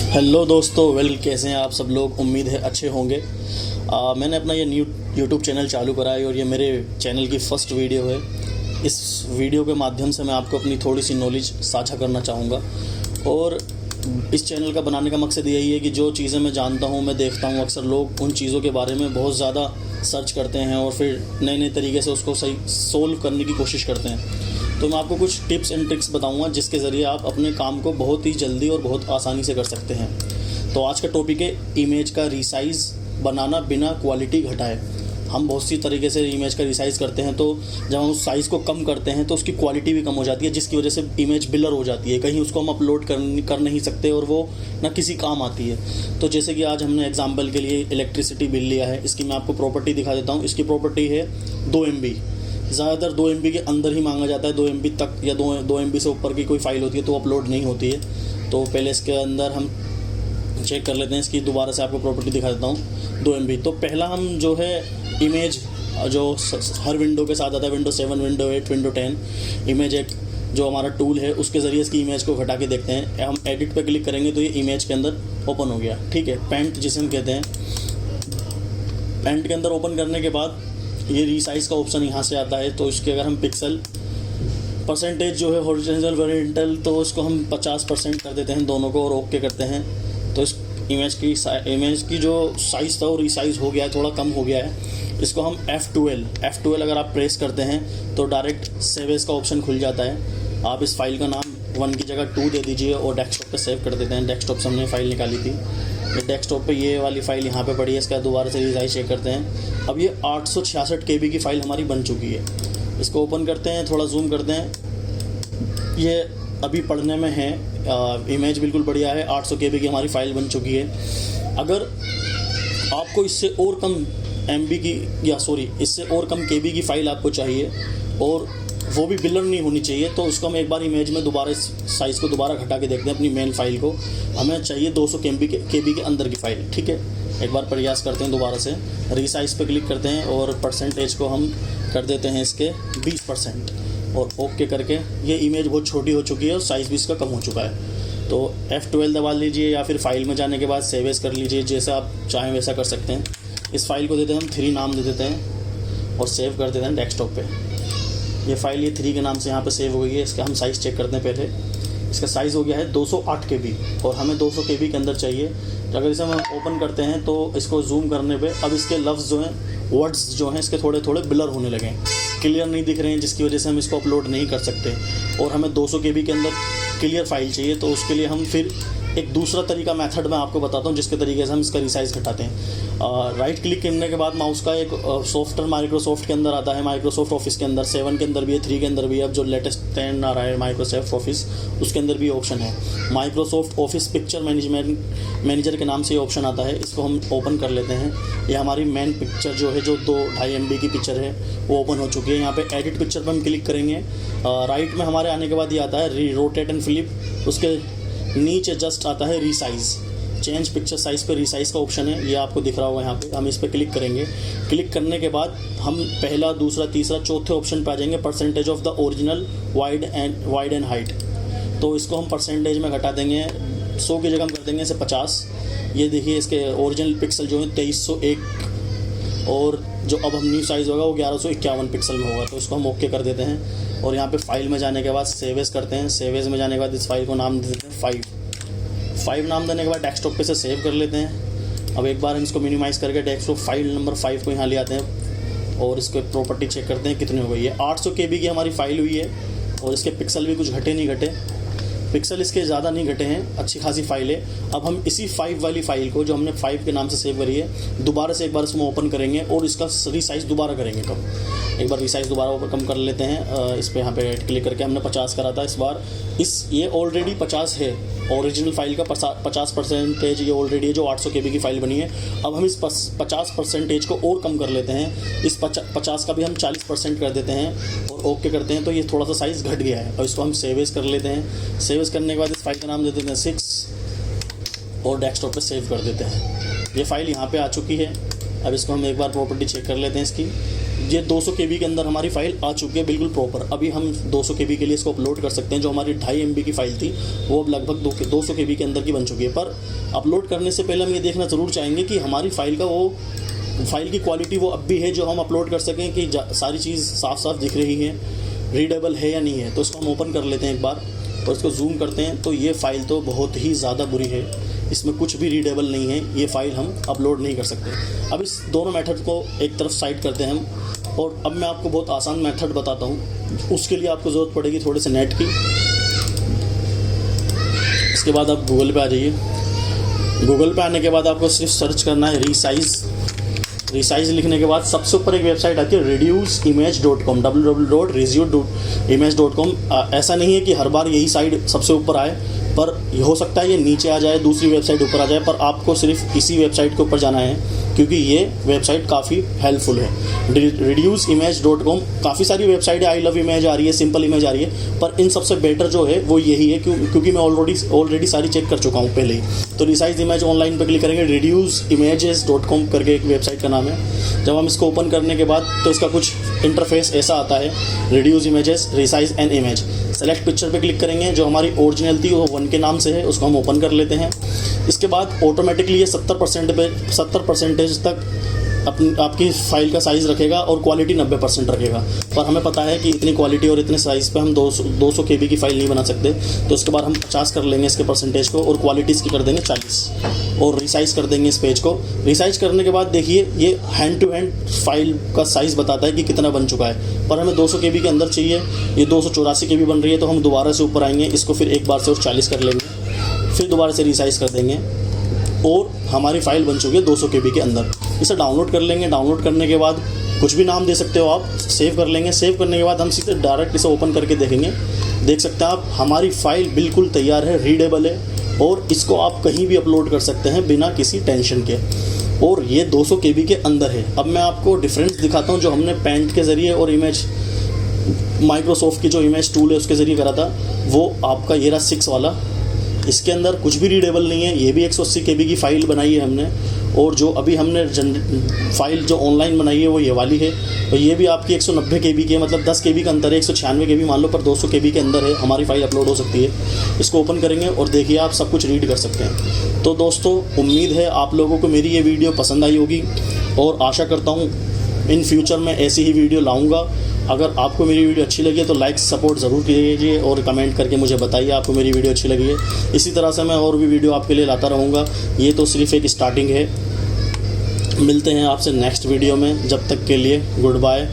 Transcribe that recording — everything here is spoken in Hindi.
हेलो दोस्तों, कैसे हैं आप सब लोग। उम्मीद है अच्छे होंगे। मैंने अपना ये न्यू यूट्यूब चैनल चालू करा है और ये मेरे चैनल की फ़र्स्ट वीडियो है। इस वीडियो के माध्यम से मैं आपको अपनी थोड़ी सी नॉलेज साझा करना चाहूँगा। और इस चैनल का बनाने का मकसद यही है कि जो चीज़ें मैं जानता हूँ, मैं देखता हूँ, अक्सर लोग उन चीज़ों के बारे में बहुत ज़्यादा सर्च करते हैं और फिर नए नए तरीके से उसको सही सोल्व करने की कोशिश करते हैं। तो मैं आपको कुछ टिप्स एंड ट्रिक्स बताऊंगा जिसके ज़रिए आप अपने काम को बहुत ही जल्दी और बहुत आसानी से कर सकते हैं। तो आज का टॉपिक है इमेज का रीसाइज़ बनाना बिना क्वालिटी घटाए। हम बहुत सी तरीके से इमेज का रीसाइज़ करते हैं, तो जब हम उस साइज़ को कम करते हैं तो उसकी क्वालिटी भी कम हो जाती है, जिसकी वजह से इमेज ब्लर हो जाती है। कहीं उसको हम अपलोड कर नहीं सकते और वो ना किसी काम आती है। तो जैसे कि आज हमने एग्जाम्पल के लिए इलेक्ट्रिसिटी बिल लिया है, इसकी मैं आपको प्रॉपर्टी दिखा देता हूँ। इसकी प्रॉपर्टी है 2 MB। ज़्यादातर 2 MB के अंदर ही मांगा जाता है। 2 MB तक या 2 MB से ऊपर की कोई फ़ाइल होती है तो अपलोड नहीं होती है। तो पहले इसके अंदर हम चेक कर लेते हैं। इसकी दोबारा से आपको प्रॉपर्टी दिखा देता हूँ। 2 MB। तो पहला हम जो है इमेज जो हर विंडो के साथ आता है, विंडो 7, विंडो 8, विंडो 10, इमेज एक जो हमारा टूल है उसके ज़रिए इसकी इमेज को घटा के देखते हैं। हम एडिट पे क्लिक करेंगे तो ये इमेज के अंदर ओपन हो गया। ठीक है, पेंट जिसे हम कहते हैं। पेंट के अंदर ओपन करने के बाद ये रीसाइज़ का ऑप्शन यहाँ से आता है। तो इसके अगर हम पिक्सल परसेंटेज जो है हॉरिजॉन्टल वर्टिकल, तो उसको हम 50% कर देते हैं दोनों को और ओके करते हैं। तो इस इमेज की जो साइज़ था वो रीसाइज़ हो गया है, थोड़ा कम हो गया है। इसको हम F12 अगर आप प्रेस करते हैं तो डायरेक्ट सेव एज का ऑप्शन खुल जाता है। आप इस फाइल का नाम 1 की जगह 2 दे दीजिए और डेस्कटॉप पे सेव कर देते हैं। डेस्कटॉप से हमने फाइल निकाली थी, ये डेस्कटॉप पे ये वाली फ़ाइल यहाँ पे पड़ी है। इसका दोबारा से रीसाइज चेक करते हैं। अब ये 866 KB की फ़ाइल हमारी बन चुकी है। इसको ओपन करते हैं, थोड़ा जूम करते हैं। ये अभी पढ़ने में है, इमेज बिल्कुल बढ़िया है। 800 KB की हमारी फ़ाइल बन चुकी है। अगर आपको इससे और कम इससे और कम KB की फ़ाइल आपको चाहिए और वो भी ब्लर नहीं होनी चाहिए, तो उसको हम एक बार इमेज में दोबारा साइज़ को दोबारा घटा के देखते हैं। अपनी मेन फाइल को हमें चाहिए 200 KB के अंदर की फ़ाइल। ठीक है, एक बार प्रयास करते हैं दोबारा से। रीसाइज़ पे क्लिक करते हैं और परसेंटेज को हम कर देते हैं इसके 20% और ओके करके ये इमेज बहुत छोटी हो चुकी है और साइज़ भी इसका कम हो चुका है। तो F12 दबा लीजिए या फिर फाइल में जाने के बाद सेव एज कर लीजिए, जैसा आप चाहें वैसा कर सकते हैं। इस फाइल को देते हैं हम 3 नाम दे देते हैं और सेव कर देते हैं डेस्कटॉप पे। ये फ़ाइल ये 3 के नाम से यहाँ पे सेव हो गई है। इसका हम साइज़ चेक करते हैं पहले। इसका साइज़ हो गया है 208 KB और हमें 200 KB के अंदर चाहिए। तो अगर इसे हम ओपन करते हैं तो इसको जूम करने पे अब इसके लफ्ज़ जो हैं, वर्ड्स जो हैं, इसके थोड़े थोड़े ब्लर होने लगे हैं, क्लियर नहीं दिख रहे हैं, जिसकी वजह से हम इसको अपलोड नहीं कर सकते। और हमें 200 KB के अंदर क्लियर फाइल चाहिए, तो उसके लिए हम फिर एक दूसरा तरीका मेथड मैं आपको बताता हूँ जिसके तरीके से हम इसका रीसाइज़ घटाते हैं। राइट क्लिक करने के बाद माउस का एक सॉफ्टवेयर माइक्रोसॉफ्ट के अंदर आता है, माइक्रोसॉफ्ट ऑफिस के अंदर 7 के अंदर भी है, 3 के अंदर भी है। अब जो लेटेस्ट 10 आ रहा है माइक्रोसॉफ्ट ऑफिस, उसके अंदर भी ऑप्शन है माइक्रोसॉफ्ट ऑफिस पिक्चर मैनेजर के नाम से ये ऑप्शन आता है। इसको हम ओपन कर लेते हैं। ये हमारी मेन पिक्चर जो है, जो 2.5 MB की पिक्चर है, वो ओपन हो चुकी है। यहाँ पे एडिट पिक्चर पर हम क्लिक करेंगे। राइट में हमारे आने के बाद ये आता है रोटेट एंड फ्लिप। उसके नीचे जस्ट आता है रीसाइज़, चेंज पिक्चर साइज़ पे रीसाइज़ का ऑप्शन है, ये आपको दिख रहा होगा यहाँ पे। हम इस पर क्लिक करेंगे। क्लिक करने के बाद हम पहला, दूसरा, तीसरा, चौथे ऑप्शन पे आ जाएंगे, percentage of the original wide and height. तो इसको हम परसेंटेज में घटा देंगे। 100 की जगह हम कर देंगे इसे 50। ये देखिए इसके ओरिजिनल पिक्सल जो है 2301 और जो अब हम न्यू साइज़ होगा वो 1151 पिक्सल में होगा। तो इसको हम ओके कर देते हैं और यहाँ पे फाइल में जाने के बाद सेव एज करते हैं। सेव एज में जाने के बाद इस फाइल को नाम दे देते हैं 5 नाम देने के बाद डेस्कटॉप पे से सेव कर लेते हैं। अब एक बार हम इसको मिनिमाइज़ करके डेस्कटॉप फाइल नंबर 5 को यहाँ ले आते हैं और इसको प्रॉपर्टी चेक करते हैं कितनी हो गई है। 800 KB की हमारी फ़ाइल हुई है और इसके पिक्सल भी कुछ घटे नहीं घटे, पिक्सल इसके ज़्यादा नहीं घटे हैं, अच्छी खासी फाइल है। अब हम इसी 5 वाली फ़ाइल को, जो हमने 5 के नाम से सेव करी है, दोबारा से एक बार इसमें ओपन करेंगे और इसका रीसाइज़ दोबारा करेंगे। कम एक बार रीसाइज़ दोबारा ऊपर कम कर लेते हैं। इस पर यहाँ पे राइट क्लिक करके हमने 50 करा था। इस बार ये ऑलरेडी 50 है, ओरिजिनल फाइल का 50% ये ऑलरेडी है, जो 800 KB की फ़ाइल बनी है। अब हम इस 50% को और कम कर लेते हैं। इस 50 का भी हम 40% कर देते हैं और ओके करते हैं। तो ये थोड़ा सा साइज़ घट गया है और इसको हम सेव एज कर लेते हैं। सेव एज करने के बाद इस फाइल का नाम दे देते हैं 6 और डेस्कटॉप पे सेव कर देते हैं। ये फ़ाइल यहाँ पे आ चुकी है। अब इसको हम एक बार प्रॉपर्टी चेक कर लेते हैं इसकी। ये 200 KB के अंदर हमारी फ़ाइल आ चुकी है बिल्कुल प्रॉपर। अभी हम 200 KB के लिए इसको अपलोड कर सकते हैं। जो हमारी 2.5 MB की फ़ाइल थी वो अब लगभग 200 KB के अंदर की बन चुकी है। पर अपलोड करने से पहले हम ये देखना ज़रूर चाहेंगे कि हमारी फ़ाइल की क्वालिटी वो अब भी है जो हम अपलोड कर सकें, कि सारी चीज़ साफ़ साफ़ दिख रही है, रीडेबल है या नहीं है। तो इसको हम ओपन कर लेते हैं एक बार और इसको जूम करते हैं। तो ये फ़ाइल तो बहुत ही ज़्यादा बुरी है, इसमें कुछ भी रीडेबल नहीं है, ये फ़ाइल हम अपलोड नहीं कर सकते। अब इस दोनों मेथड को एक तरफ साइड करते हैं हम, और अब मैं आपको बहुत आसान मेथड बताता हूँ। उसके लिए आपको ज़रूरत पड़ेगी थोड़े से नेट की। इसके बाद आप गूगल पे आ जाइए। गूगल पे आने के बाद आपको सिर्फ सर्च करना है रिसाइज लिखने के बाद सबसे ऊपर एक वेबसाइट आती है reduceimage.com, www.reduceimage.com। ऐसा नहीं है कि हर बार यही साइट सबसे ऊपर आए, पर हो सकता है ये नीचे आ जाए, दूसरी वेबसाइट ऊपर आ जाए, पर आपको सिर्फ इसी वेबसाइट के ऊपर जाना है क्योंकि ये वेबसाइट काफ़ी हेल्पफुल है। reduceimage.com, काफ़ी सारी वेबसाइट है, आई लव इमेज आ रही है, सिंपल इमेज आ रही है, पर इन सबसे बेटर जो है वो यही है क्योंकि मैं ऑलरेडी सारी चेक कर चुका हूँ पहले ही। तो रिसाइज इमेज ऑनलाइन पर क्लिक करेंगे। reduceimages.com करके एक वेबसाइट का नाम है। जब हम इसको ओपन करने के बाद तो इसका कुछ इंटरफेस ऐसा आता है, reduce images, resize an image. Select picture पे क्लिक करेंगे। जो हमारी ओरिजिनल थी वो 1 के नाम से है, उसको हम ओपन कर लेते हैं। इसके बाद ऑटोमेटिकली ये 70% तक आपकी फ़ाइल का साइज़ रखेगा और क्वालिटी 90% रखेगा। पर हमें पता है कि इतनी क्वालिटी और इतने साइज़ पे हम 200 KB की फ़ाइल नहीं बना सकते। तो इसके बाद हम 50 कर लेंगे इसके परसेंटेज को, और क्वालिटी इसकी कर देंगे 40, और रिसाइज़ कर देंगे इस पेज को। रिसाइज़ करने के बाद देखिए ये हैंड टू हैंड फाइल का साइज़ बताता है कि कितना बन चुका है। पर हमें 200 KB के अंदर चाहिए, ये 284 KB बन रही है। तो हम दोबारा से ऊपर आएंगे, इसको फिर एक बार से और 40 कर लेंगे, फिर दोबारा से रिसाइज़ कर देंगे, और हमारी फ़ाइल बन चुकी है 200 KB के अंदर। इसे डाउनलोड कर लेंगे। डाउनलोड करने के बाद कुछ भी नाम दे सकते हो आप, सेव कर लेंगे। सेव करने के बाद हम सीधे डायरेक्ट इसे ओपन करके देखेंगे। देख सकते हैं आप, हमारी फ़ाइल बिल्कुल तैयार है, रीडेबल है, और इसको आप कहीं भी अपलोड कर सकते हैं बिना किसी टेंशन के। और ये 200 KB के अंदर है। अब मैं आपको डिफरेंस दिखाता हूँ। जो हमने पेंट के ज़रिए और इमेज माइक्रोसॉफ्ट की जो इमेज टूल है उसके ज़रिए करा था, वो आपका ये रहा 6 वाला। इसके अंदर कुछ भी रीडेबल नहीं है। ये भी 180 KB की फ़ाइल बनाई है हमने, और जो अभी हमने फ़ाइल जो ऑनलाइन बनाई है वो ये वाली है, और ये भी आपकी 190 KB की है। मतलब 10 KB का अंतर है, 196 KB मान लो, पर 200 KB के अंदर है, हमारी फ़ाइल अपलोड हो सकती है। इसको ओपन करेंगे और देखिए आप सब कुछ रीड कर सकते हैं। तो दोस्तों, उम्मीद है आप लोगों को मेरी ये वीडियो पसंद आई होगी, और आशा करता हूँ इन फ्यूचर में ऐसी ही वीडियो लाऊंगा। अगर आपको मेरी वीडियो अच्छी लगी है तो लाइक सपोर्ट ज़रूर कीजिए, और कमेंट करके मुझे बताइए आपको मेरी वीडियो अच्छी लगी है। इसी तरह से मैं और भी वीडियो आपके लिए लाता रहूँगा। ये तो सिर्फ एक स्टार्टिंग है। मिलते हैं आपसे नेक्स्ट वीडियो में, जब तक के लिए गुड बाय।